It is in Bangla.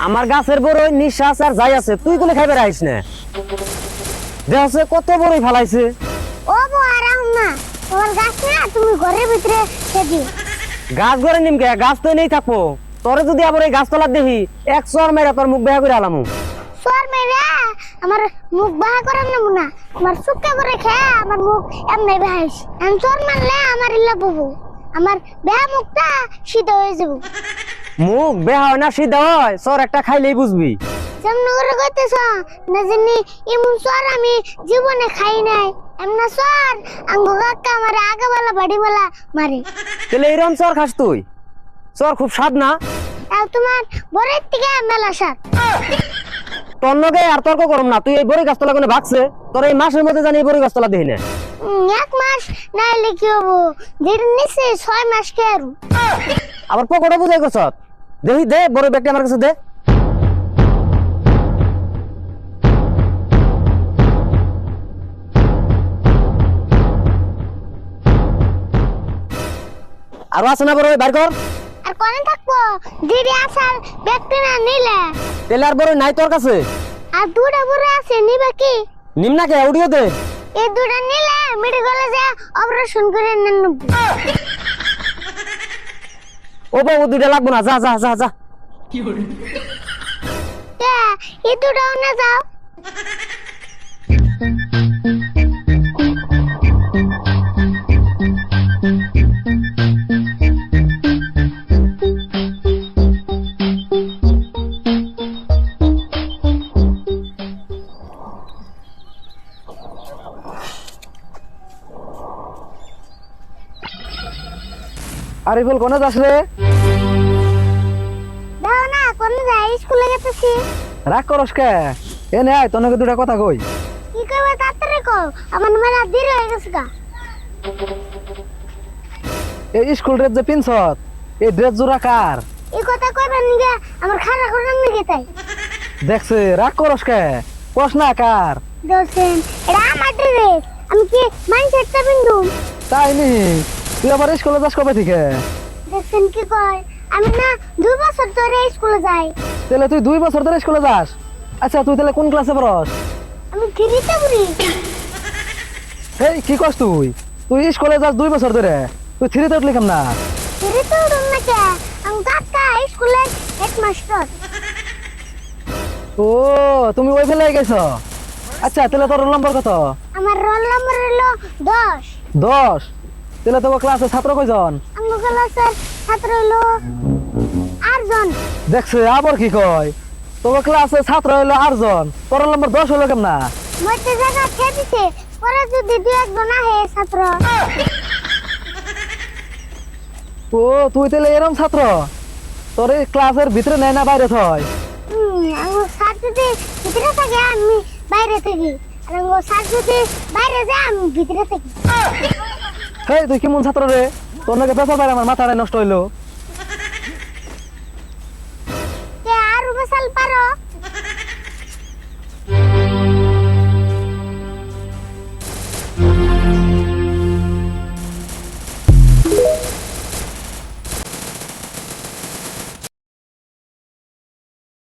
আমার গাছের বড় নিঃশ্বাস আর যাই আছে তুই কোনে খাইবে আইস না দেখছে কত বড়ই ফালাইছে। ও বউ আরাম না, তোমার গাছ না তুমি ঘরের ভিতরে দিও। গাছ ঘরে নিমকে গাছ তো নেই থাকবো, তোরে যদি আবার এই গাছতলা দেখি এক চর মেরা তোর মুখ বেহা করে আলামু। সর মেরে আমার মুখ বাহা করার নাম না, আমার সুক্কা করে খেয়ে আমার মুখ এমনি বাহাইস। আমি সর মারলে আমার ইল্লা ববু, আমার বেহা মুখটা সিধা হয়ে যাব। মুখ বেহা হয় না সিধা হয়, চর একটা খাইলেই বুঝবি। যেমন করে কইতেছ না জানি এমন সর আমি জীবনে খাই নাই। এমন সর আঙ্গো কাকা আমার আগাবালা বাড়িওয়ালা মারে। তাহলে এরকম চর খাস তুই? চর খুব স্বাদ না? তাও তোমার বরের থেকে মেলা সার। তোর লগে আর তর্ক করম না, তুই এই বড়ি গাছতলা কোনে ভাগছে? তোর এই মাসের মধ্যে জানি এই বড়ি গাছতলা দেখি না। এক মাস নাইলে কি হবো, যেটা নিচে 6 মাস কেরু। আবার পকড়া বুঝাই গছ দেখি দে বড় ব্যাগটা আমার কাছে দে। আর আছে না বড় বাইর কর। আর কোনে থাকবো দিদি আসার ব্যক্তি না নিলে। তেলে আর বড় নাই তোর কাছে? আর দুটা বড় আছে নিবে কি? নিম না কে উড়িয়ে দে। এই দুটা নিলে মেডিকেলে যা অপারেশন করে নেন। ও বাবু দুইটা লাগবো না, যা যা যা যা। এই দুটাও না যাও। আরিফুল কোনে যাস রে? দাও না কোনে যাই, স্কুলে গেতেছি। রাগ করস কে? এনে আয় তোর নাকি দুটা কথা কই। কি কইবা তাড়াতাড়ি কও, আমার মেলা দেরি হয়ে গেছে গা। এই স্কুল ড্রেস যে পিনছত, এই ড্রেস জোড়া কার? এই কথা কইবেন নিগে আমার খারাপ করার নিগে তাই। দেখছে রাগ করস কে? কস না কার? দোসেন এটা আমার ড্রেস, আমি কি মাইন্ডসেটটা বিন্দু। তাই নি? তুই আবার স্কুলে যাস কবে থেকে? দেখছেন কি কয়, আমি না 2 বছর ধরে স্কুলে যাই। তাহলে তুই 2 বছর ধরে স্কুলে যাস? আচ্ছা তুই তাহলে কোন ক্লাসে পড়স? আমি ফ্রিতে পড়ি। এই কি কস তুই? তুই স্কুলে যাস 2 বছর ধরে, তুই থ্রিতে উঠলি কেমন না? ফ্রিতে উঠুন না কে, আমি কাকা স্কুলের হেডমাস্টার। ও তুমি ওই ফেলে গেছ? আচ্ছা তাহলে তোর রোল নম্বর কত? আমার রোল নাম্বার হলো 10। 10? তাহলে তোমার ক্লাসে ছাত্র কয়জন? আমার ক্লাসের ছাত্র হলো 8 জন। দেখছে আবার কি কয়, তোমার ক্লাসে ছাত্র হইলো 8 জন, তোর রোল নম্বর 10 হইলো কেমন না? মধ্যে জায়গা খেয়ে দিছে, পরে যদি 2-1 জন আহে ছাত্র। ও তুই তাহলে এরম ছাত্র, তোর এই ক্লাসের ভিতরে নেয় না বাইরে থয়? আমার স্যার যদি ভিতরে থাকে আমি বাইরে থাকি, আর আমার স্যার যদি বাইরে যায় আমি ভিতরে থাকি। হেই তুই কেমন ছাত্র রে? তোর নাকি পেপার বাইরে আমার মাথাটা নষ্ট হইলো।